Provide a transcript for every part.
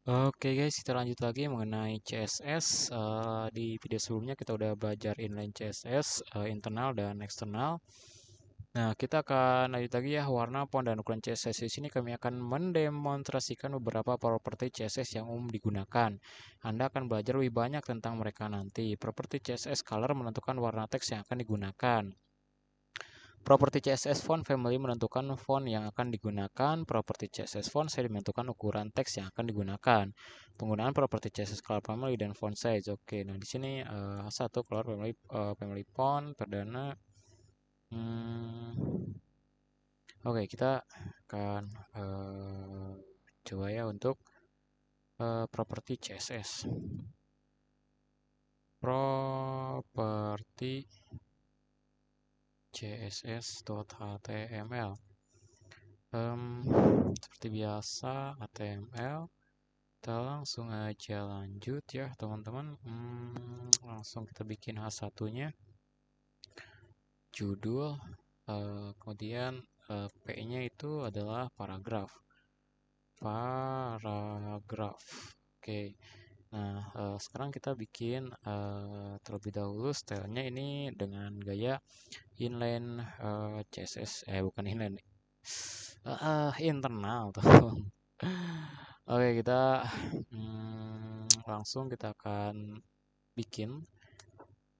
Oke guys, kita lanjut lagi mengenai CSS. Di video sebelumnya kita udah belajar inline CSS, internal dan eksternal. Nah, kita akan lanjut lagi ya, warna, font, dan ukuran CSS. Di sini kami akan mendemonstrasikan beberapa properti CSS yang umum digunakan. Anda akan belajar lebih banyak tentang mereka nanti. Properti CSS color menentukan warna teks yang akan digunakan. Properti CSS font family menentukan font yang akan digunakan. Properti CSS font size menentukan ukuran teks yang akan digunakan. Penggunaan properti CSS color family dan font size. Oke, nah di sini satu color family, family font perdana. Oke, kita akan coba ya untuk properti CSS. Properti CSS.html. Seperti biasa HTML. Kita langsung aja lanjut ya teman-teman. Langsung kita bikin H1-nya. Judul. Kemudian P-nya itu adalah paragraf. Oke. Nah, sekarang kita bikin terlebih dahulu stylenya ini dengan gaya inline CSS. Bukan inline. Internal tuh. Oke, kita langsung kita akan bikin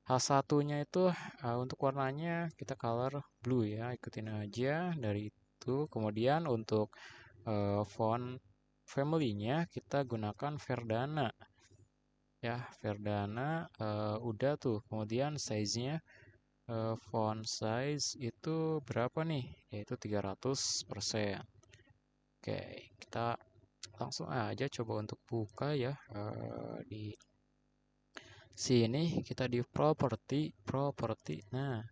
H1-nya itu untuk warnanya kita color blue ya, ikutin aja dari itu. Kemudian untuk font family-nya kita gunakan Verdana ya, Verdana udah tuh. Kemudian size-nya font size itu berapa nih, yaitu 300%. Oke, kita langsung aja coba untuk buka ya di sini. Kita di properti. Nah,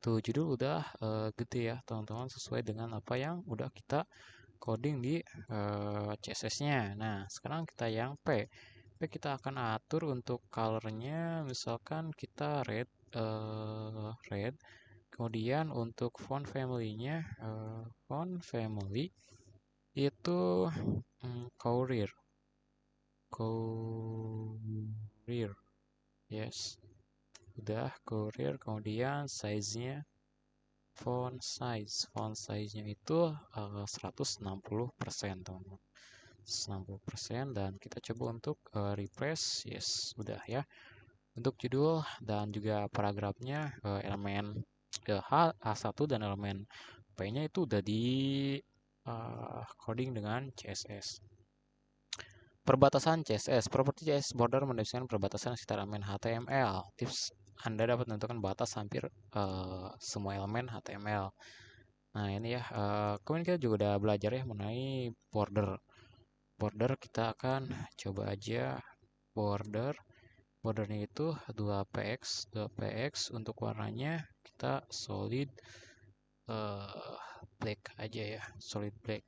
tuh judul udah gede ya teman-teman, sesuai dengan apa yang udah kita coding di CSS-nya. Nah, sekarang kita yang P kita akan atur untuk colornya, misalkan kita red. Kemudian untuk font family-nya, font family itu Courier. Yes, udah Courier. Kemudian size-nya font size-nya itu 160% teman-teman. 90%. Dan kita coba untuk refresh. Yes, udah ya. Untuk judul dan juga paragrafnya, elemen H1 dan elemen P-nya itu udah di coding dengan CSS. Perbatasan CSS. Properti CSS border mendefinisikan perbatasan sekitar elemen HTML. Tips Anda dapat menentukan batas hampir semua elemen HTML. Nah, ini ya. Kemudian kita juga udah belajar ya mengenai border. Border kita akan coba aja border. Bordernya itu 2px untuk warnanya kita solid black aja ya, solid black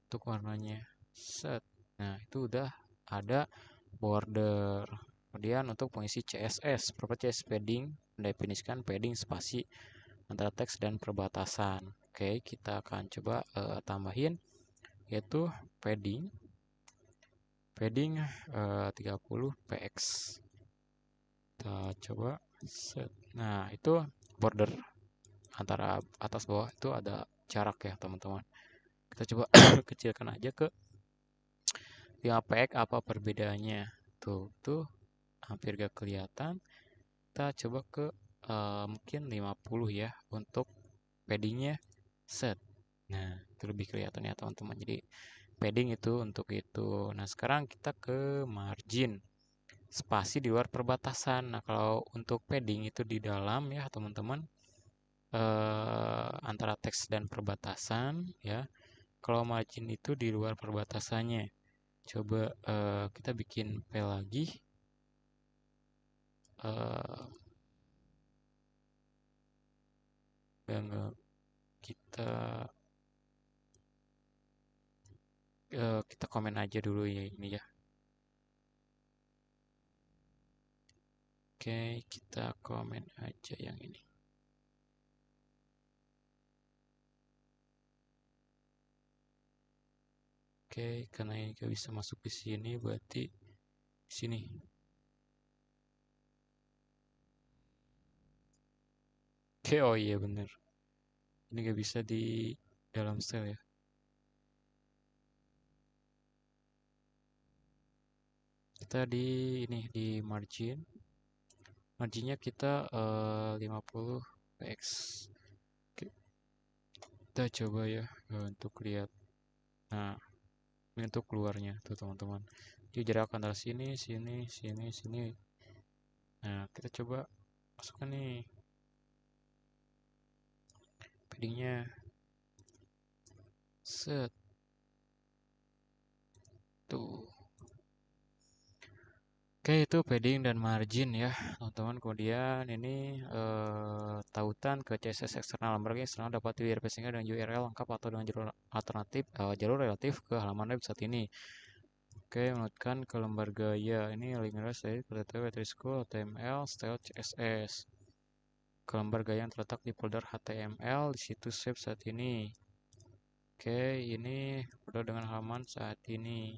untuk warnanya. Set. Nah, itu udah ada border. Kemudian untuk pengisi CSS, properti CSS padding mendefinisikan padding spasi antara teks dan perbatasan. Oke, kita akan coba tambahin yaitu padding 30px. Kita coba set. Nah, itu border antara atas bawah itu ada jarak ya teman-teman. Kita coba kecilkan aja ke 5px. Apa perbedaannya tuh hampir gak kelihatan. Kita coba ke mungkin 50 ya untuk paddingnya. Set. Nah, itu lebih kelihatan ya teman-teman. Jadi padding itu untuk itu. Nah, sekarang kita ke margin, spasi di luar perbatasan. Nah, kalau untuk padding itu di dalam ya teman-teman, antara teks dan perbatasan ya. Kalau margin itu di luar perbatasannya. Coba kita bikin P lagi. Kita komen aja dulu ya ini ya. Oke, kita komen aja yang ini. Oke, karena ini gak bisa masuk di sini, berarti di sini. Oke, oh iya bener. Ini gak bisa di dalam style ya. Kita di ini di margin. Marginnya kita 50 px. Oke, kita coba ya untuk lihat. Nah, ini untuk keluarnya tuh teman-teman. Jadi jarak antara sini, sini, sini, sini. Nah, kita coba masukkan nih paddingnya. Set. Tuh. Oke, itu padding dan margin ya, teman-teman. Kemudian ini tautan ke CSS eksternal. Lembaga eksternal dapat direpresentasikan dengan URL lengkap atau dengan jalur alternatif, jalur relatif ke halaman web saat ini. Oke, melanjutkan ke lembar gaya. Ini link dari School, HTML, style CSS. Ke lembar gaya yang terletak di folder HTML di situs web saat ini. Oke, ini folder dengan halaman saat ini.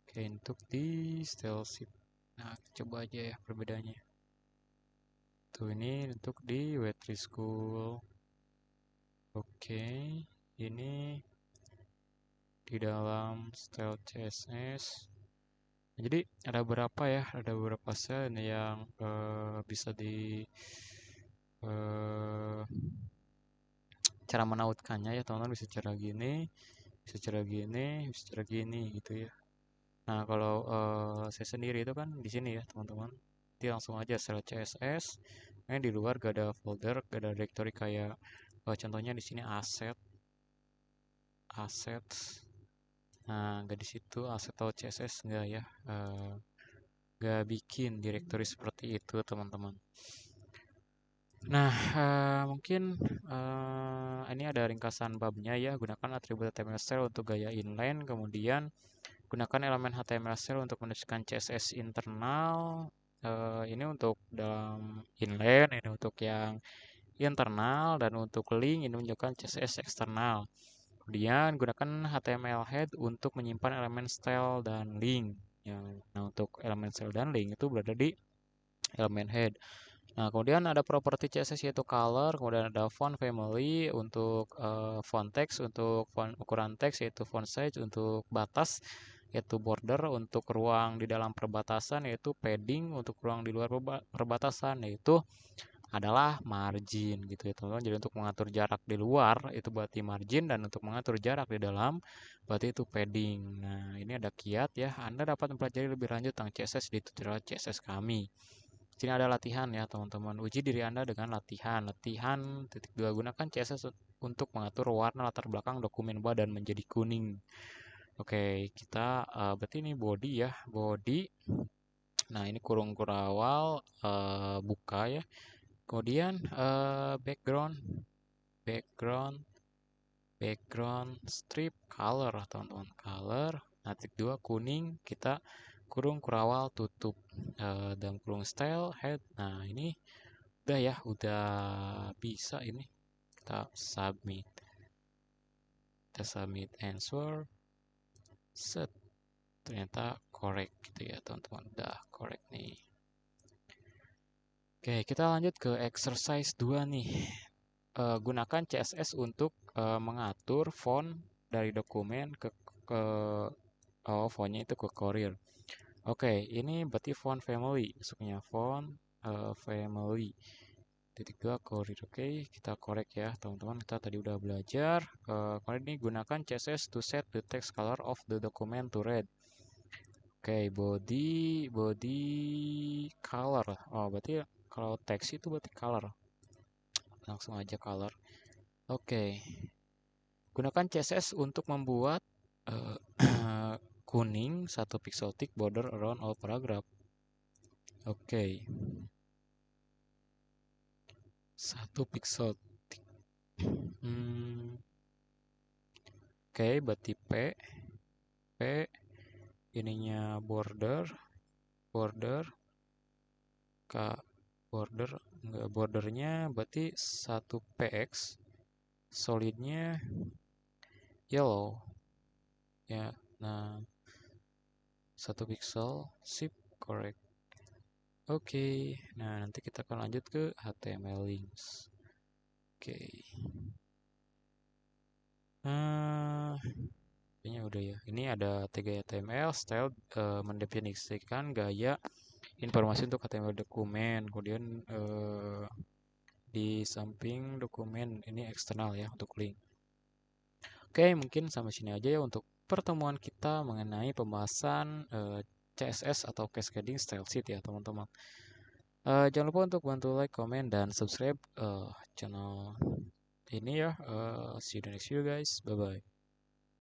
Oke, untuk di style sheet. Nah, coba aja ya perbedaannya. Tuh ini untuk di Wetry School. Oke, ini di dalam style CSS. Nah, jadi ada berapa ya? Ada beberapa sel yang bisa di eh, cara menautkannya ya teman-teman, bisa cara gini, bisa cara gini, bisa cara gini gitu ya. Nah, kalau saya sendiri itu kan di sini ya, teman-teman. Jadi langsung aja sel CSS. Nah, di luar gak ada folder, gak ada directory kayak contohnya di sini aset, assets. Nah, gak di situ aset atau CSS enggak ya. Gak bikin directory seperti itu, teman-teman. Nah, mungkin ini ada ringkasan babnya ya. Gunakan atribut HTML style untuk gaya inline, kemudian gunakan elemen HTML style untuk mendesain CSS internal. Ini untuk dalam inline, ini untuk yang internal, dan untuk link ini menunjukkan CSS eksternal. Kemudian gunakan HTML head untuk menyimpan elemen style dan link. Nah, untuk elemen style dan link itu berada di elemen head. Nah, kemudian ada properti CSS yaitu color, kemudian ada font family untuk font text, untuk font ukuran teks yaitu font size, untuk batas yaitu border, untuk ruang di dalam perbatasan yaitu padding, untuk ruang di luar perbatasan yaitu adalah margin gitu ya teman-teman. Jadi untuk mengatur jarak di luar itu berarti margin, dan untuk mengatur jarak di dalam berarti itu padding. Nah, ini ada kiat ya. Anda dapat mempelajari lebih lanjut tentang CSS di tutorial CSS kami. Sini ada latihan ya teman-teman. Uji diri Anda dengan latihan. Latihan titik 2, gunakan CSS untuk mengatur warna latar belakang dokumen badan menjadi kuning. Oke, kita berarti ini body ya, body. Nah, ini kurung kurawal buka ya. Kemudian background, background, background strip color teman-teman, color. Nah, titik 2 kuning, kita kurung kurawal tutup dan kurung style head. Nah, ini udah ya, udah bisa ini. Kita submit. Kita submit answer. Set. Ternyata correct gitu ya, teman-teman. Udah correct nih. Oke, kita lanjut ke exercise 2 nih. Gunakan CSS untuk mengatur font dari dokumen ke fontnya itu ke Courier. Oke, ini berarti font family. Masuknya font family. Titik 2 Courier. Oke, kita korek ya teman-teman. Kita tadi udah belajar. Kali ini gunakan CSS to set the text color of the document to red. Oke, body color. Oh, berarti kalau teks itu berarti color. Langsung aja color. Oke. Gunakan CSS untuk membuat kuning 1 pixel thick border around all paragraph. Oke. 1 pixel thick. Oke, berarti P ininya border K border, enggak, bordernya berarti 1 px, solidnya yellow ya, Nah, 1 pixel, sip, correct. Oke, nah nanti kita akan lanjut ke HTML links. Oke. Nah, kayaknya udah ya. Ini ada tiga HTML, style mendefinisikan gaya informasi untuk HTML dokumen. Kemudian di samping dokumen ini eksternal ya untuk link. Oke, mungkin sampai sini aja ya untuk pertemuan kita mengenai pembahasan CSS atau Cascading Style Sheet ya teman-teman. Jangan lupa untuk bantu like, comment, dan subscribe channel ini ya. See you the next video guys. Bye-bye.